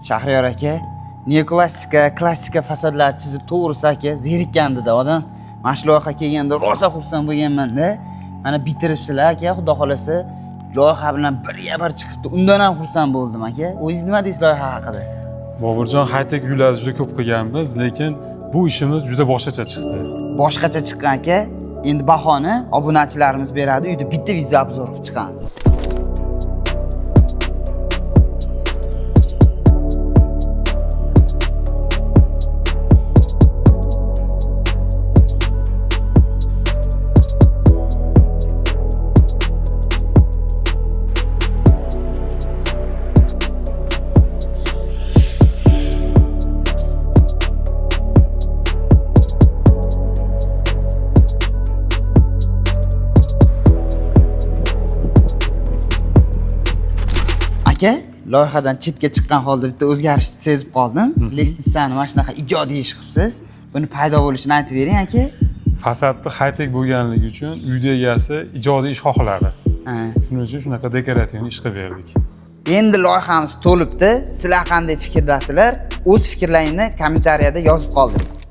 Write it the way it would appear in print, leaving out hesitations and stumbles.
Shahriyor aka, klassika fasadlar chizib to'g'risi aka, zerikkandida odam. Mana shu loyiha kelganda rosa xursand bo'lganman-da. Mana bitiribsizlar aka, xudo xolasa loyiha bilan bir chiqibdi. Undan ham xursand bo'ldim aka. O'zingiz nima deysiz loyiha haqida? Boburjon, high-tech uylarni juda ko'p qilganmiz, lekin bu ishimiz juda boshqacha chiqdi. Boshqacha chiqqan aka. Endi bahoni obunachilarimiz beradi, uyda bitta video obzor qilib chiqamiz. Loyihadan chetga chiqqan holda bitta o'zgarishni sezib qoldim. Lestitsani mana shunaqa ijodiy ish qilibsiz. Buni paydo bo'lishini aytib bering aka. Fasadni high-tech bo'lganligi uchun uyda egasi ijodiy ish xohladi. Shuning uchun shunaqa dekorativ ish qilib berdik. Endi loyihamiz to'libdi. Sizlar qanday fikrdasizlar? O'z fikrlaringizni kommentariyada yozib qoldiring.